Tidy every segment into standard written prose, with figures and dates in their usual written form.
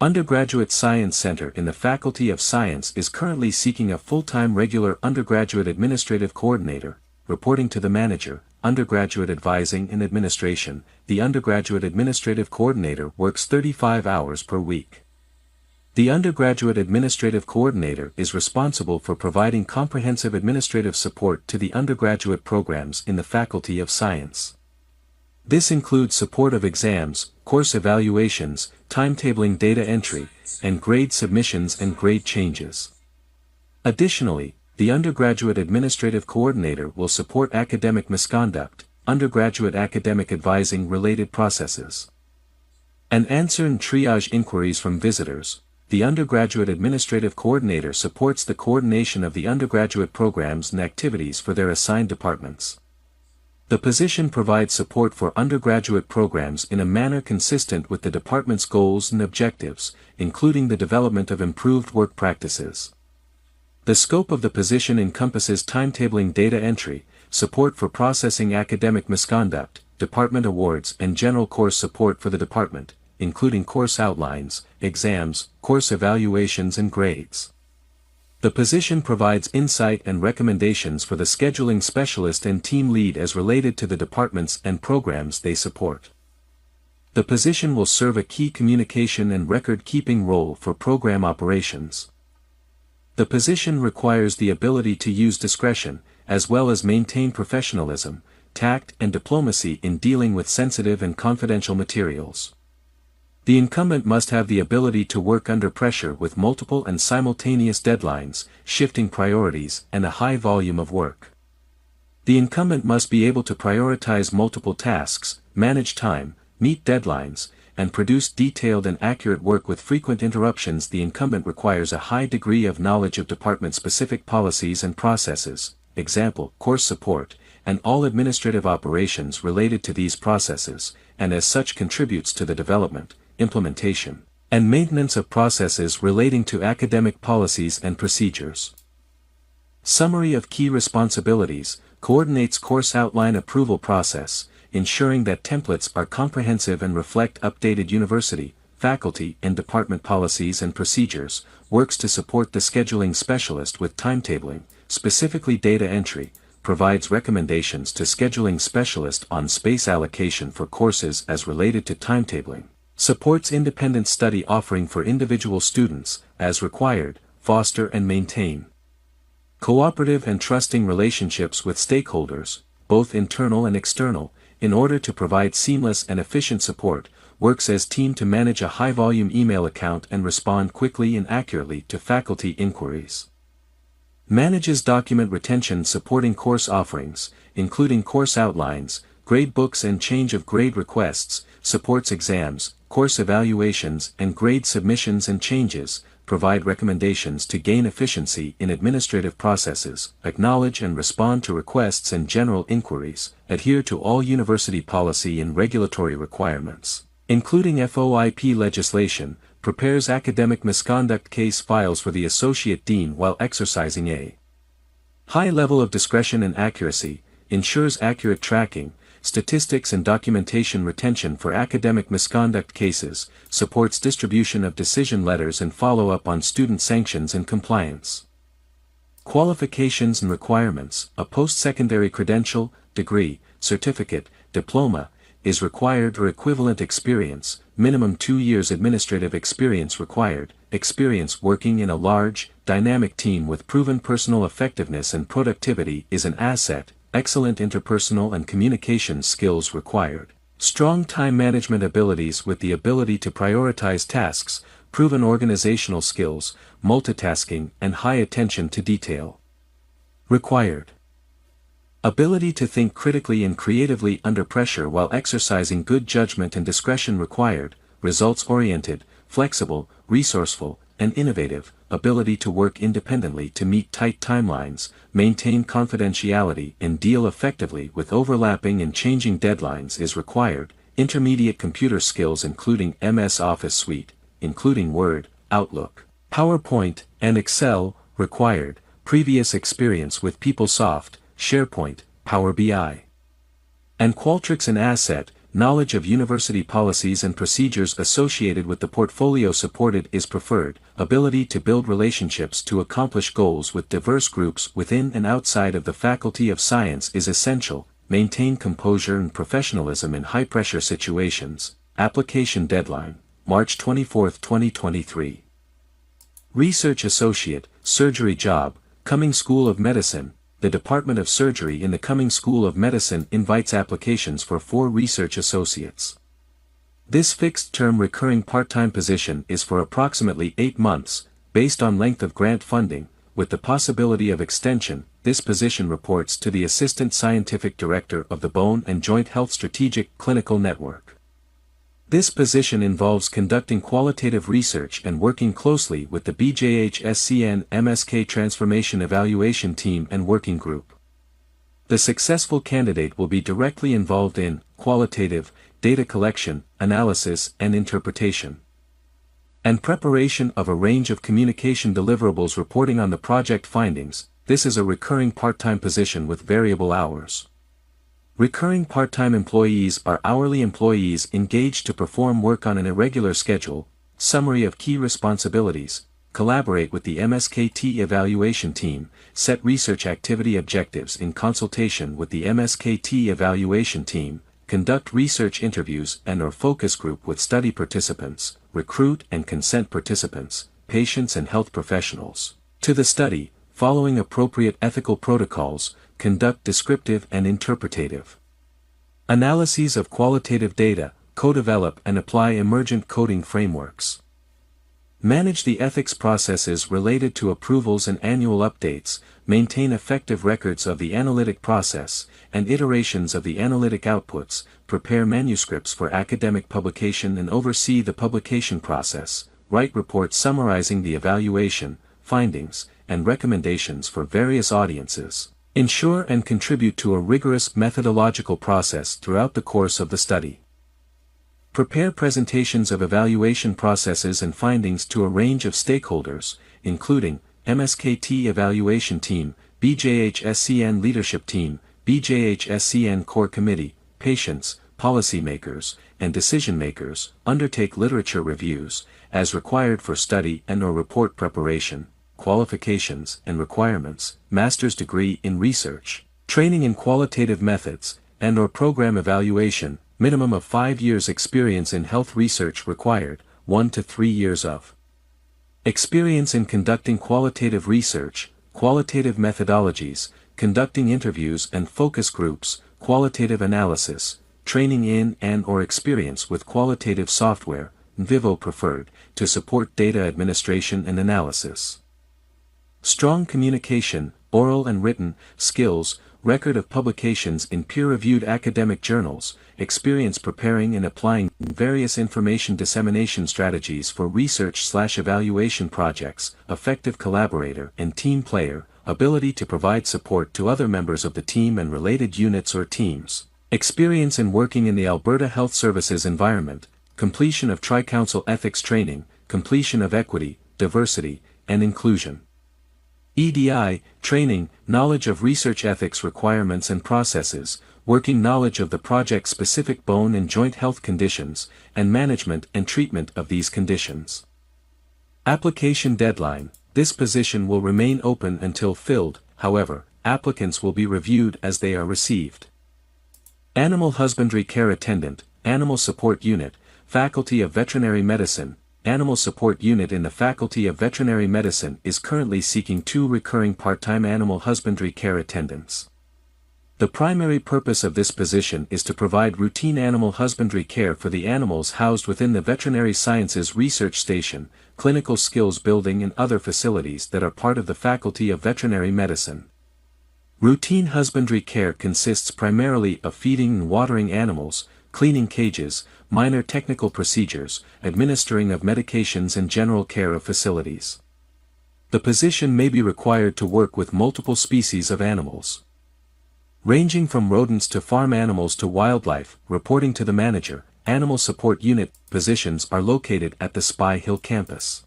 Undergraduate Science Center in the Faculty of Science is currently seeking a full-time regular undergraduate administrative coordinator, reporting to the manager, undergraduate advising and administration. The undergraduate administrative coordinator works 35 hours per week. The undergraduate administrative coordinator is responsible for providing comprehensive administrative support to the undergraduate programs in the Faculty of Science. This includes support of exams, course evaluations, timetabling, data entry, and grade submissions and grade changes. Additionally, the undergraduate administrative coordinator will support academic misconduct, undergraduate academic advising related processes, and answer and triage inquiries from visitors. The undergraduate administrative coordinator supports the coordination of the undergraduate programs and activities for their assigned departments. The position provides support for undergraduate programs in a manner consistent with the department's goals and objectives, including the development of improved work practices. The scope of the position encompasses timetabling, data entry, support for processing academic misconduct, department awards, and general course support for the department, including course outlines, exams, course evaluations, and grades. The position provides insight and recommendations for the scheduling specialist and team lead as related to the departments and programs they support. The position will serve a key communication and record-keeping role for program operations. The position requires the ability to use discretion, as well as maintain professionalism, tact, and diplomacy in dealing with sensitive and confidential materials. The incumbent must have the ability to work under pressure with multiple and simultaneous deadlines, shifting priorities, and a high volume of work. The incumbent must be able to prioritize multiple tasks, manage time, meet deadlines, and produce detailed and accurate work with frequent interruptions. The incumbent requires a high degree of knowledge of department-specific policies and processes, example, course support, and all administrative operations related to these processes, and as such contributes to the development, implementation, and maintenance of processes relating to academic policies and procedures. Summary of key responsibilities: coordinates course outline approval process, ensuring that templates are comprehensive and reflect updated university, faculty, and department policies and procedures, works to support the scheduling specialist with timetabling, specifically data entry, provides recommendations to scheduling specialist on space allocation for courses as related to timetabling, supports independent study offering for individual students, as required, foster and maintain cooperative and trusting relationships with stakeholders, both internal and external, in order to provide seamless and efficient support, works as team to manage a high-volume email account and respond quickly and accurately to faculty inquiries. Manages document retention supporting course offerings, including course outlines, grade books and change of grade requests, supports exams, course evaluations and grade submissions and changes, provide recommendations to gain efficiency in administrative processes, acknowledge and respond to requests and general inquiries, adhere to all university policy and regulatory requirements, including FOIP legislation, prepares academic misconduct case files for the Associate Dean while exercising a high level of discretion and accuracy, ensures accurate tracking, statistics and documentation retention for academic misconduct cases, supports distribution of decision letters and follow-up on student sanctions and compliance. Qualifications and requirements: a post-secondary credential, degree, certificate, diploma, is required or equivalent experience, minimum 2 years administrative experience required, experience working in a large, dynamic team with proven personal effectiveness and productivity is an asset, excellent interpersonal and communication skills required, strong time management abilities with the ability to prioritize tasks, proven organizational skills, multitasking and high attention to detail required. Ability to think critically and creatively under pressure while exercising good judgment and discretion required, results-oriented, flexible, resourceful, and innovative, ability to work independently to meet tight timelines, maintain confidentiality and deal effectively with overlapping and changing deadlines is required, intermediate computer skills including MS Office Suite, including Word, Outlook, PowerPoint, and Excel, required, previous experience with PeopleSoft, SharePoint, Power BI, and Qualtrics an asset, knowledge of university policies and procedures associated with the portfolio supported is preferred, ability to build relationships to accomplish goals with diverse groups within and outside of the Faculty of Science is essential, maintain composure and professionalism in high-pressure situations. Application deadline, March 24, 2023. Research Associate, Surgery Job, Cumming School of Medicine. The Department of Surgery in the Cumming School of Medicine invites applications for 4 research associates. This fixed-term recurring part-time position is for approximately 8 months, based on length of grant funding, with the possibility of extension. This position reports to the Assistant Scientific Director of the Bone and Joint Health Strategic Clinical Network. This position involves conducting qualitative research and working closely with the BJHSCN MSK Transformation Evaluation Team and Working Group. The successful candidate will be directly involved in qualitative data collection, analysis and interpretation, and preparation of a range of communication deliverables reporting on the project findings. This is a recurring part-time position with variable hours. Recurring part-time employees are hourly employees engaged to perform work on an irregular schedule. Summary of key responsibilities: collaborate with the MSKT evaluation team, set research activity objectives in consultation with the MSKT evaluation team, conduct research interviews and/or focus group with study participants, recruit and consent participants, patients and health professionals to the study, following appropriate ethical protocols, conduct descriptive and interpretative analyses of qualitative data, co-develop and apply emergent coding frameworks. Manage the ethics processes related to approvals and annual updates, maintain effective records of the analytic process, and iterations of the analytic outputs, prepare manuscripts for academic publication and oversee the publication process, write reports summarizing the evaluation, findings, and recommendations for various audiences. Ensure and contribute to a rigorous methodological process throughout the course of the study. Prepare presentations of evaluation processes and findings to a range of stakeholders, including MSKT Evaluation Team, BJHSCN Leadership Team, BJHSCN Core Committee, patients, policymakers, and decision-makers. Undertake literature reviews, as required for study and/or report preparation. Qualifications and requirements: master's degree in research, training in qualitative methods, and/or program evaluation, minimum of 5 years experience in health research required, 1 to 3 years of experience in conducting qualitative research, qualitative methodologies, conducting interviews and focus groups, qualitative analysis, training in and/or experience with qualitative software, Vivo preferred, to support data administration and analysis. Strong communication, oral and written, skills, record of publications in peer-reviewed academic journals, experience preparing and applying various information dissemination strategies for research/evaluation projects, effective collaborator and team player, ability to provide support to other members of the team and related units or teams, experience in working in the Alberta Health Services environment, completion of Tri-Council ethics training, completion of equity, diversity, and inclusion EDI, training, knowledge of research ethics requirements and processes, working knowledge of the project-specific bone and joint health conditions, and management and treatment of these conditions. Application deadline: this position will remain open until filled. However, applicants will be reviewed as they are received. Animal Husbandry Care Attendant, Animal Support Unit, Faculty of Veterinary Medicine. Animal Support Unit in the Faculty of Veterinary Medicine is currently seeking 2 recurring part-time animal husbandry care attendants. The primary purpose of this position is to provide routine animal husbandry care for the animals housed within the Veterinary Sciences Research Station, clinical skills building and other facilities that are part of the Faculty of Veterinary Medicine. Routine husbandry care consists primarily of feeding and watering animals, cleaning cages, minor technical procedures, administering of medications and general care of facilities. The position may be required to work with multiple species of animals, ranging from rodents to farm animals to wildlife. Reporting to the manager. Animal Support Unit positions are located at the Spy Hill campus.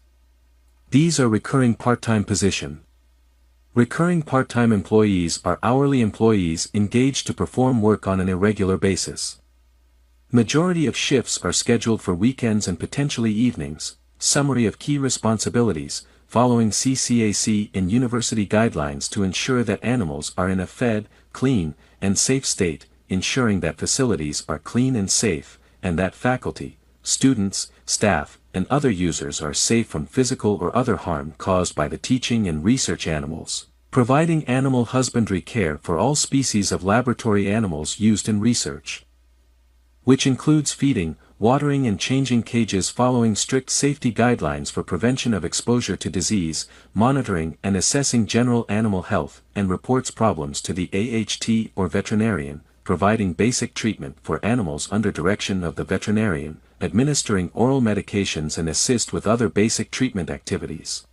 These are recurring part-time position. Recurring part-time employees are hourly employees engaged to perform work on an irregular basis. Majority of shifts are scheduled for weekends and potentially evenings. Summary of key responsibilities, following CCAC and university guidelines to ensure that animals are in a fed, clean, and safe state, ensuring that facilities are clean and safe, and that faculty, students, staff, and other users are safe from physical or other harm caused by the teaching and research animals. Providing animal husbandry care for all species of laboratory animals used in research, which includes feeding, watering and changing cages following strict safety guidelines for prevention of exposure to disease, monitoring and assessing general animal health, and reports problems to the AHT or veterinarian, providing basic treatment for animals under direction of the veterinarian, administering oral medications and assist with other basic treatment activities.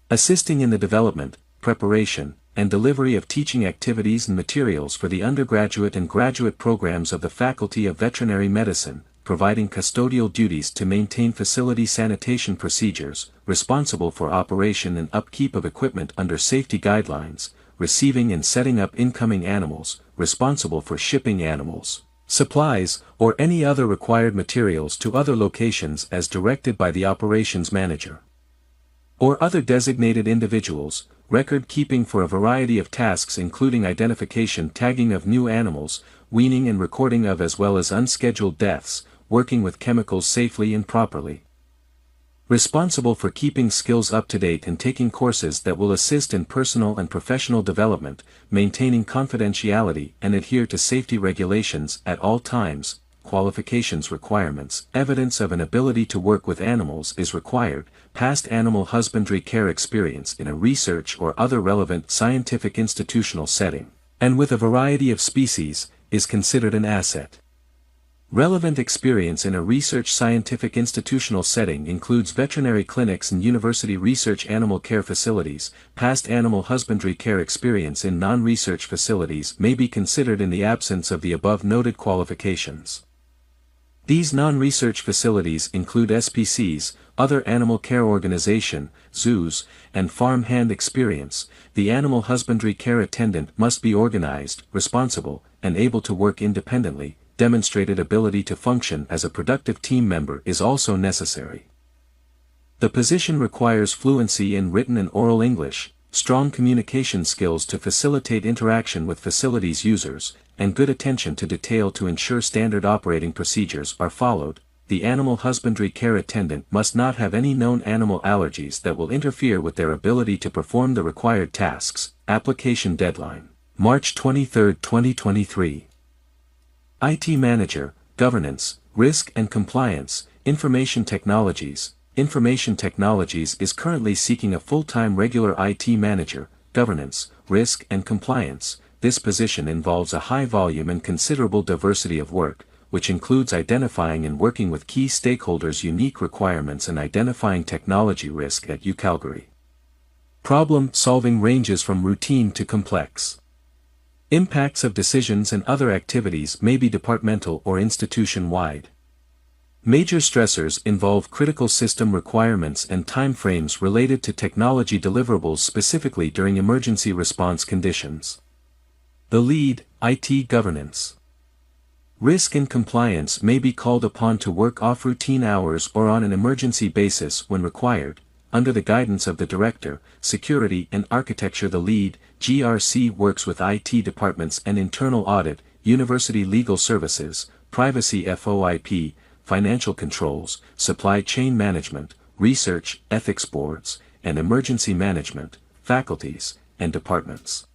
Assisting in the development, preparation, and delivery of teaching activities and materials for the undergraduate and graduate programs of the Faculty of Veterinary Medicine, providing custodial duties to maintain facility sanitation procedures, responsible for operation and upkeep of equipment under safety guidelines, receiving and setting up incoming animals, responsible for shipping animals, supplies, or any other required materials to other locations as directed by the operations manager or other designated individuals, record keeping for a variety of tasks including identification, tagging of new animals, weaning and recording of as well as unscheduled deaths, working with chemicals safely and properly. Responsible for keeping skills up to date and taking courses that will assist in personal and professional development, maintaining confidentiality and adhere to safety regulations at all times. Qualifications requirements. Evidence of an ability to work with animals is required. Past animal husbandry care experience in a research or other relevant scientific institutional setting, and with a variety of species, is considered an asset. Relevant experience in a research scientific institutional setting includes veterinary clinics and university research animal care facilities. Past animal husbandry care experience in non-research facilities may be considered in the absence of the above noted qualifications. These non-research facilities include SPCs, other animal care organization, zoos, and farm hand experience. The animal husbandry care attendant must be organized, responsible, and able to work independently. Demonstrated ability to function as a productive team member is also necessary. The position requires fluency in written and oral English, strong communication skills to facilitate interaction with facilities users, and good attention to detail to ensure standard operating procedures are followed. The animal husbandry care attendant must not have any known animal allergies that will interfere with their ability to perform the required tasks. Application deadline, March 23, 2023. IT Manager, Governance, Risk and Compliance, Information Technologies. Information Technologies is currently seeking a full-time regular IT Manager, Governance, Risk and Compliance. This position involves a high volume and considerable diversity of work, which includes identifying and working with key stakeholders' unique requirements and identifying technology risk at Calgary. Problem solving ranges from routine to complex. Impacts of decisions and other activities may be departmental or institution-wide. Major stressors involve critical system requirements and timeframes related to technology deliverables specifically during emergency response conditions. The lead, IT governance. Risk and compliance may be called upon to work off routine hours or on an emergency basis when required, under the guidance of the Director, Security and Architecture. The lead, GRC, works with IT departments and internal audit, university legal services, privacy FOIP, financial controls, supply chain management, research, ethics boards, and emergency management, faculties, and departments.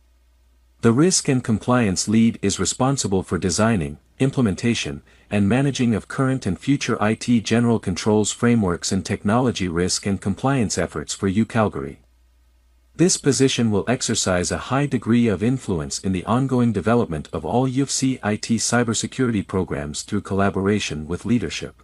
The risk and compliance lead is responsible for designing, implementation, and managing of current and future IT general controls frameworks and technology risk and compliance efforts for Calgary. This position will exercise a high degree of influence in the ongoing development of all U of C IT cybersecurity programs through collaboration with leadership.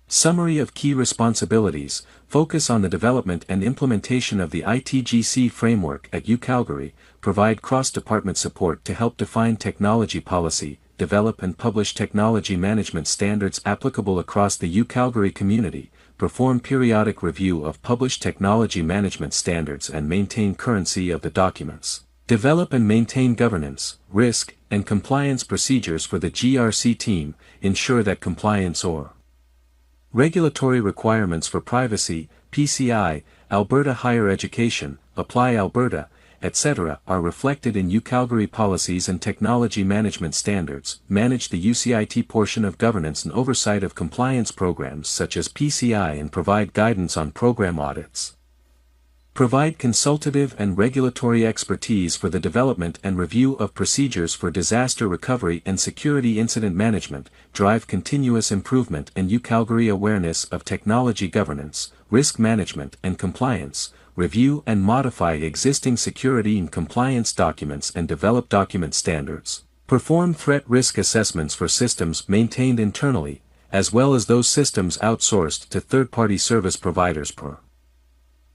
Summary of key responsibilities: focus on the development and implementation of the ITGC framework at Calgary, provide cross-department support to help define technology policy, develop and publish technology management standards applicable across the Calgary community, perform periodic review of published technology management standards and maintain currency of the documents. Develop and maintain governance, risk, and compliance procedures for the GRC team, ensure that compliance or regulatory requirements for privacy, PCI, Alberta higher education, Apply Alberta, etc. are reflected in UCalgary policies and technology management standards, manage the UCIT portion of governance and oversight of compliance programs such as PCI and provide guidance on program audits. Provide consultative and regulatory expertise for the development and review of procedures for disaster recovery and security incident management, drive continuous improvement and UCalgary awareness of technology governance, risk management and compliance, review and modify existing security and compliance documents and develop document standards, perform threat risk assessments for systems maintained internally, as well as those systems outsourced to third-party service providers per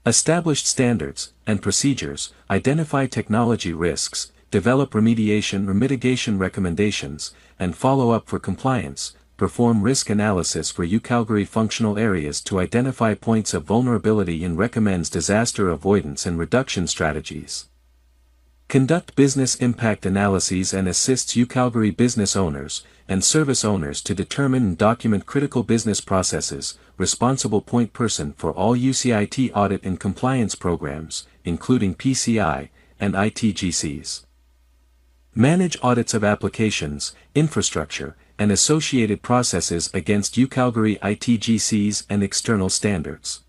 established standards and procedures, identify technology risks, develop remediation or mitigation recommendations, and follow up for compliance, perform risk analysis for UCalgary functional areas to identify points of vulnerability and recommends disaster avoidance and reduction strategies. Conduct business impact analyses and assists UCalgary business owners and service owners to determine and document critical business processes, responsible point person for all UCIT audit and compliance programs, including PCI and ITGCs. Manage audits of applications, infrastructure, and associated processes against UCalgary ITGCs and external standards.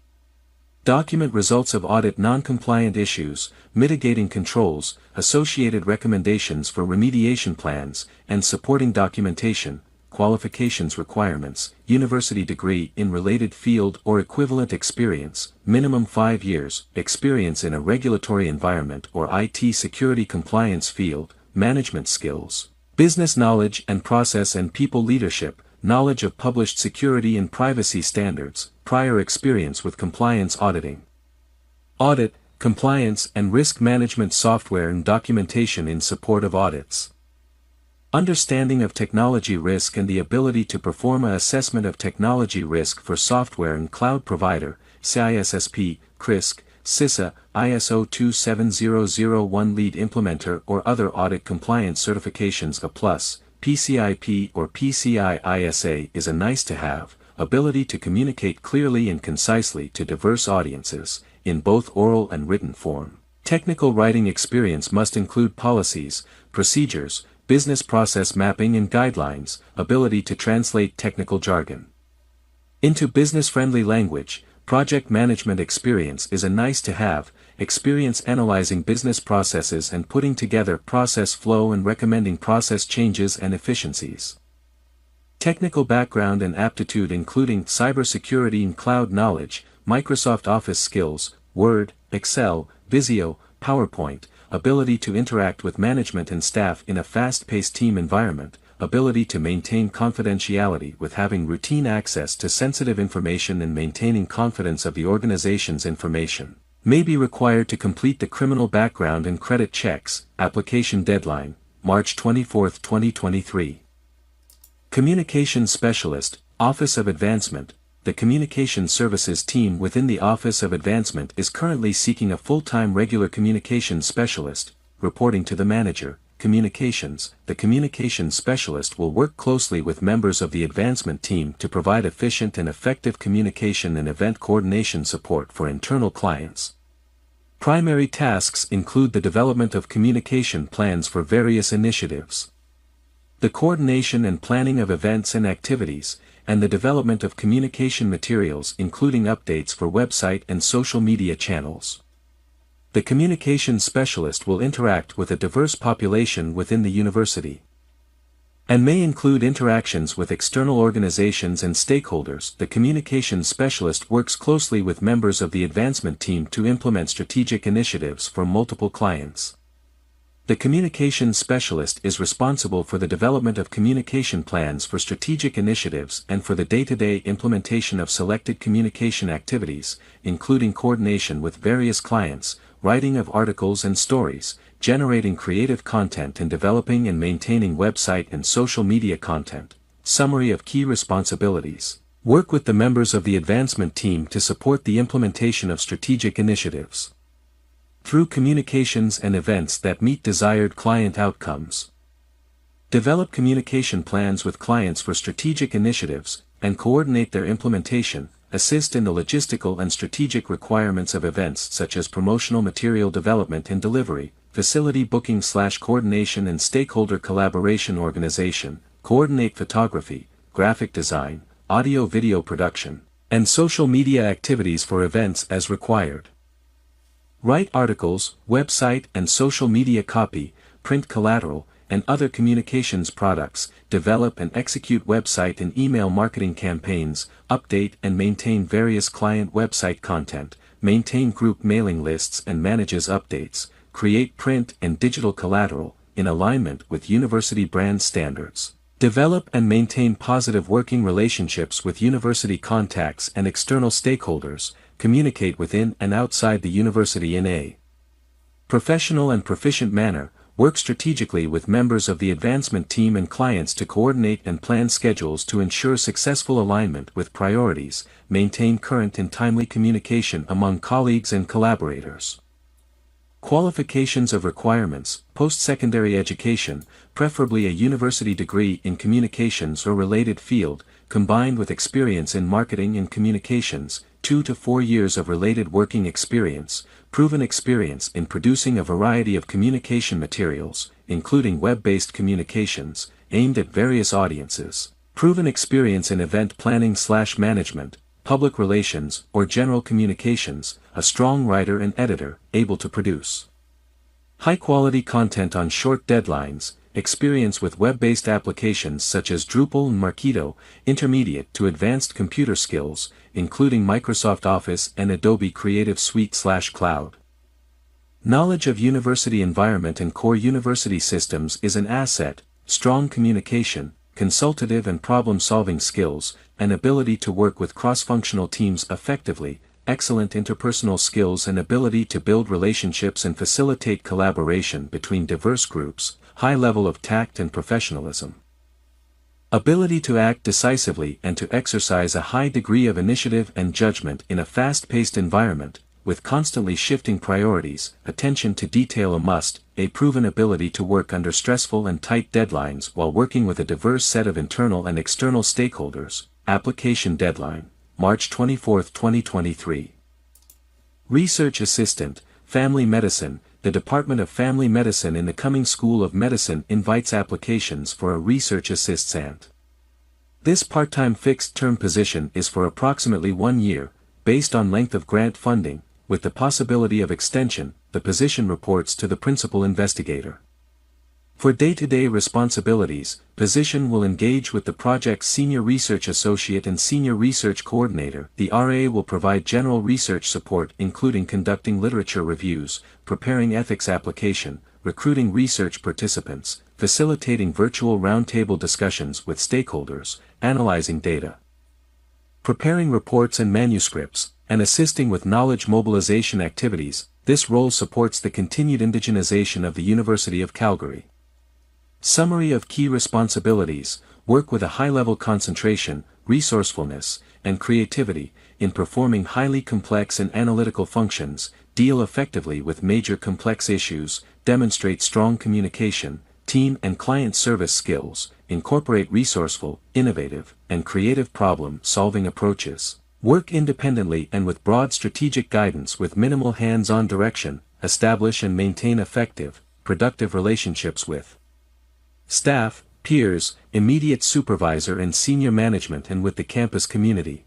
Document results of audit non-compliant issues, mitigating controls, associated recommendations for remediation plans, and supporting documentation, qualifications requirements, university degree in related field or equivalent experience, minimum 5 years, experience in a regulatory environment or IT security compliance field, management skills, business knowledge and process and people leadership, knowledge of published security and privacy standards, prior experience with compliance auditing. Audit, compliance and risk management software and documentation in support of audits. Understanding of technology risk and the ability to perform an assessment of technology risk for software and cloud provider, CISSP, CRISC, CISA, ISO 27001 lead implementer or other audit compliance certifications. A plus, PCIP or PCI ISA is a nice-to-have, ability to communicate clearly and concisely to diverse audiences, in both oral and written form. Technical writing experience must include policies, procedures, business process mapping and guidelines, ability to translate technical jargon into business-friendly language. Project management experience is a nice-to-have, experience analyzing business processes and putting together process flow and recommending process changes and efficiencies. Technical background and aptitude including cybersecurity and cloud knowledge, Microsoft Office skills, Word, Excel, Visio, PowerPoint, ability to interact with management and staff in a fast-paced team environment, ability to maintain confidentiality with having routine access to sensitive information and maintaining confidence of the organization's information, may be required to complete the criminal background and credit checks. Application deadline, March 24, 2023. Communications Specialist, Office of Advancement. The Communication Services team within the Office of Advancement is currently seeking a full-time regular communications specialist, reporting to the manager. Communications. The Communications Specialist will work closely with members of the advancement team to provide efficient and effective communication and event coordination support for internal clients. Primary tasks include the development of communication plans for various initiatives, the coordination and planning of events and activities, and the development of communication materials including updates for website and social media channels. The communications specialist will interact with a diverse population within the university and may include interactions with external organizations and stakeholders. The communications specialist works closely with members of the advancement team to implement strategic initiatives for multiple clients. The communications specialist is responsible for the development of communication plans for strategic initiatives and for the day-to-day implementation of selected communication activities, including coordination with various clients, writing of articles and stories, generating creative content and developing and maintaining website and social media content. Summary of key responsibilities. Work with the members of the advancement team to support the implementation of strategic initiatives. through communications and events that meet desired client outcomes. Develop communication plans with clients for strategic initiatives, and coordinate their implementation. Assist in the logistical and strategic requirements of events such as promotional material development and delivery, facility booking/coordination and stakeholder collaboration organization, coordinate photography, graphic design, audio-video production, and social media activities for events as required. Write articles, website and social media copy, print collateral, and other communications products, develop and execute website and email marketing campaigns, update and maintain various client website content, maintain group mailing lists and manages updates, create print and digital collateral, in alignment with university brand standards. Develop and maintain positive working relationships with university contacts and external stakeholders, communicate within and outside the university in a professional and proficient manner, work strategically with members of the advancement team and clients to coordinate and plan schedules to ensure successful alignment with priorities, maintain current and timely communication among colleagues and collaborators. Qualifications of requirements: post-secondary education, preferably a university degree in communications or related field, combined with experience in marketing and communications, 2 to 4 years of related working experience, proven experience in producing a variety of communication materials, including web-based communications, aimed at various audiences, proven experience in event planning/management, public relations or general communications, a strong writer and editor, able to produce high-quality content on short deadlines, experience with web-based applications such as Drupal and Marketo, intermediate to advanced computer skills, including Microsoft Office and Adobe Creative Suite/Cloud. Knowledge of university environment and core university systems is an asset, strong communication, consultative and problem-solving skills, and ability to work with cross-functional teams effectively, excellent interpersonal skills and ability to build relationships and facilitate collaboration between diverse groups, high level of tact and professionalism. Ability to act decisively and to exercise a high degree of initiative and judgment in a fast-paced environment, with constantly shifting priorities, attention to detail a must, a proven ability to work under stressful and tight deadlines while working with a diverse set of internal and external stakeholders. Application deadline, March 24, 2023. Research Assistant, Family Medicine. The Department of Family Medicine in the Cummings School of Medicine invites applications for a research assistant. This part-time fixed-term position is for approximately 1 year, based on length of grant funding, with the possibility of extension. The position reports to the principal investigator. For day-to-day responsibilities, position will engage with the project's Senior Research Associate and Senior Research Coordinator. The RA will provide general research support including conducting literature reviews, preparing ethics application, recruiting research participants, facilitating virtual roundtable discussions with stakeholders, analyzing data, preparing reports and manuscripts, and assisting with knowledge mobilization activities. This role supports the continued indigenization of the University of Calgary. Summary of key responsibilities: work with a high-level concentration, resourcefulness, and creativity, in performing highly complex and analytical functions, deal effectively with major complex issues, demonstrate strong communication, team and client service skills, incorporate resourceful, innovative, and creative problem-solving approaches, work independently and with broad strategic guidance with minimal hands-on direction, establish and maintain effective, productive relationships with staff, peers, immediate supervisor and senior management and with the campus community.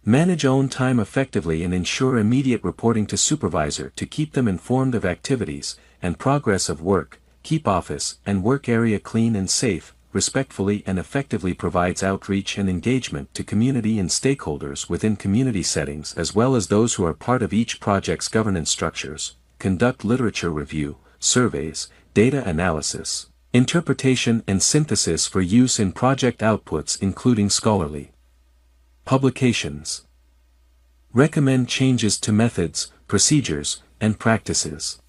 Manage own time effectively and ensure immediate reporting to supervisor to keep them informed of activities and progress of work. Keep office and work area clean and safe, respectfully and effectively provides outreach and engagement to community and stakeholders within community settings as well as those who are part of each project's governance structures. Conduct literature review, surveys, data analysis, interpretation and synthesis for use in project outputs including scholarly publications. Recommend changes to methods, procedures, and practices.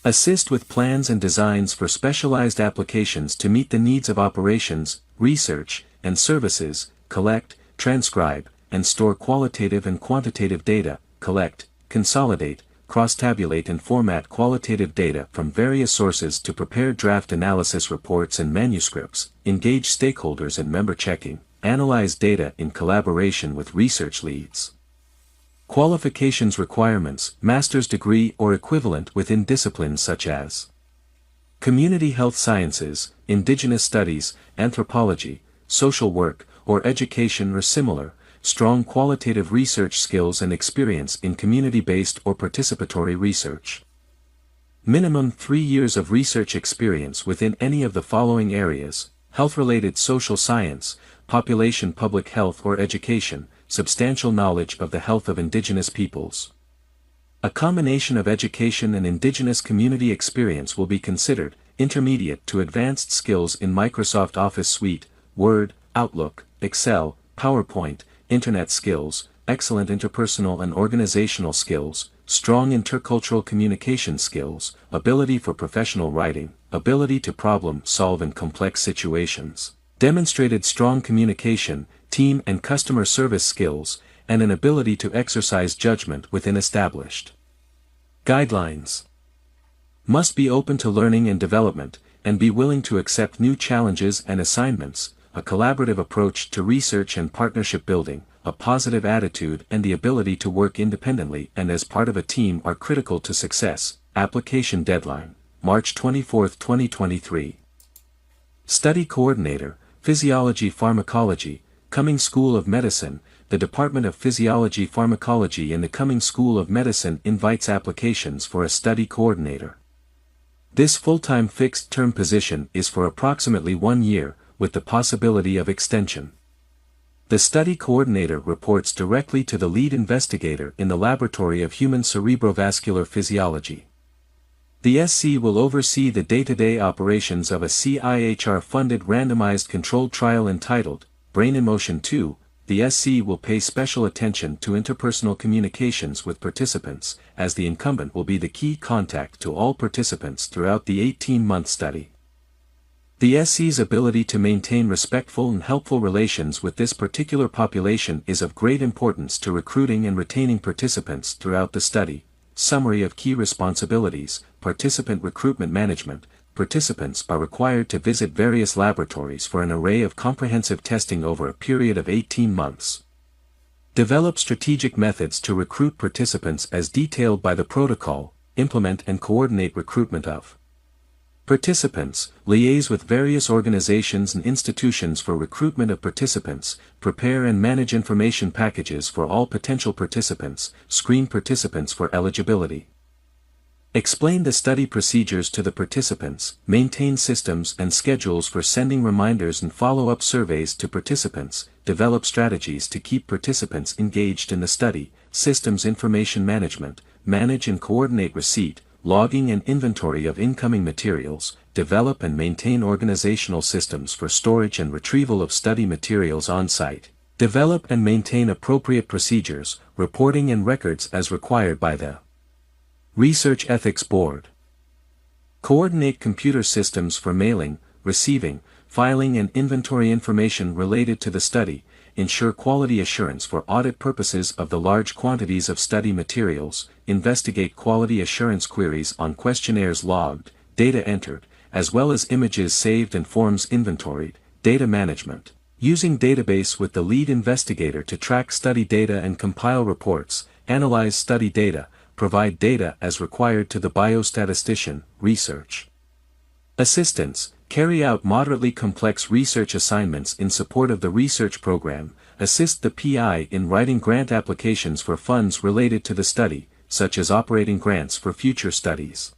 Assist with plans and designs for specialized applications to meet the needs of operations, research, and services. Collect, transcribe, and store qualitative and quantitative data. Collect, consolidate, cross-tabulate and format qualitative data from various sources to prepare draft analysis reports and manuscripts, engage stakeholders in member checking, analyze data in collaboration with research leads. Qualifications requirements: master's degree or equivalent within disciplines such as community health sciences, indigenous studies, anthropology, social work, or education or similar, strong qualitative research skills and experience in community-based or participatory research. Minimum 3 years of research experience within any of the following areas: health-related social science, population public health or education, substantial knowledge of the health of indigenous peoples. A combination of education and indigenous community experience will be considered. Intermediate to advanced skills in Microsoft Office Suite, Word, Outlook, Excel, PowerPoint, Internet skills, excellent interpersonal and organizational skills, strong intercultural communication skills, ability for professional writing, ability to problem-solve in complex situations, demonstrated strong communication, team and customer service skills, and an ability to exercise judgment within established guidelines. Must be open to learning and development, and be willing to accept new challenges and assignments. A collaborative approach to research and partnership building, a positive attitude and the ability to work independently and as part of a team are critical to success. Application deadline, March 24, 2023. Study Coordinator, Physiology Pharmacology, Cumming School of Medicine. The Department of Physiology Pharmacology in the Cumming School of Medicine invites applications for a study coordinator. This full-time fixed-term position is for approximately 1 year, with the possibility of extension. The study coordinator reports directly to the lead investigator in the Laboratory of Human Cerebrovascular Physiology. The SC will oversee the day-to-day operations of a CIHR-funded randomized controlled trial entitled Brain in Motion 2. The SC will pay special attention to interpersonal communications with participants, as the incumbent will be the key contact to all participants throughout the 18-month study. The SC's ability to maintain respectful and helpful relations with this particular population is of great importance to recruiting and retaining participants throughout the study. Summary of key responsibilities: participant recruitment management. Participants are required to visit various laboratories for an array of comprehensive testing over a period of 18 months. Develop strategic methods to recruit participants as detailed by the protocol. Implement and coordinate recruitment of participants. Liaise with various organizations and institutions for recruitment of participants. Prepare and manage information packages for all potential participants. Screen participants for eligibility. Explain the study procedures to the participants. Maintain systems and schedules for sending reminders and follow-up surveys to participants. Develop strategies to keep participants engaged in the study. Systems information management. Manage and coordinate receipt, logging and inventory of incoming materials. Develop and maintain organizational systems for storage and retrieval of study materials on-site. Develop and maintain appropriate procedures, reporting and records as required by the Research Ethics Board. Coordinate computer systems for mailing, receiving, filing and inventory information related to the study. Ensure quality assurance for audit purposes of the large quantities of study materials. Investigate quality assurance queries on questionnaires logged, data entered, as well as images saved and forms inventoried. Data management. Using database with the lead investigator to track study data and compile reports. Analyze study data. Provide data as required to the biostatistician. Research assistance. Carry out moderately complex research assignments in support of the research program. Assist the PI in writing grant applications for funds related to the study, such as operating grants for future studies.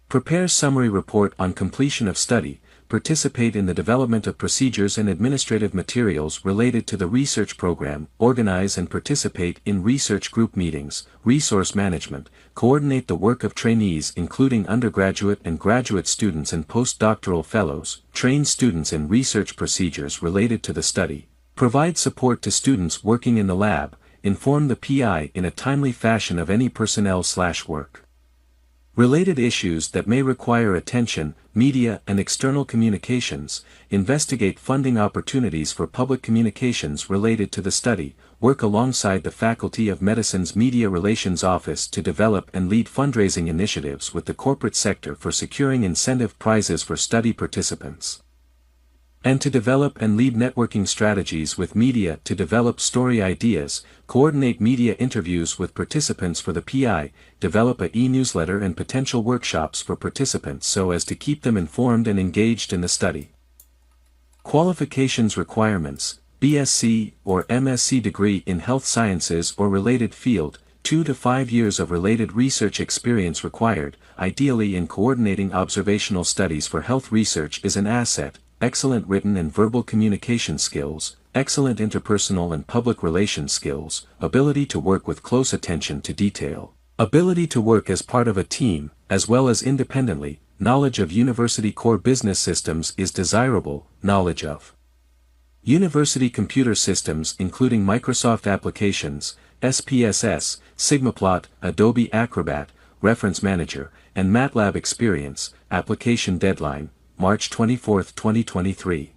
Prepare summary report on completion of study. Participate in the development of procedures and administrative materials related to the research program. Organize and participate in research group meetings. Resource management. Coordinate the work of trainees including undergraduate and graduate students and postdoctoral fellows. Train students in research procedures related to the study. Provide support to students working in the lab. Inform the PI in a timely fashion of any personnel/work related issues that may require attention. Media and external communications. Investigate funding opportunities for public communications related to the study. work alongside the Faculty of Medicine's Media Relations Office to develop and lead fundraising initiatives with the corporate sector for securing incentive prizes for study participants. And to develop and lead networking strategies with media to develop story ideas, coordinate media interviews with participants for the PI, develop a e-newsletter and potential workshops for participants so as to keep them informed and engaged in the study. Qualifications requirements: BSc or MSc degree in health sciences or related field, 2 to 5 years of related research experience required, ideally in coordinating observational studies for health research is an asset. Excellent written and verbal communication skills, excellent interpersonal and public relations skills, ability to work with close attention to detail, ability to work as part of a team, as well as independently, knowledge of university core business systems is desirable, knowledge of university computer systems including Microsoft applications, SPSS, SigmaPlot, Adobe Acrobat, Reference Manager, and MATLAB experience, application deadline, March 24, 2023.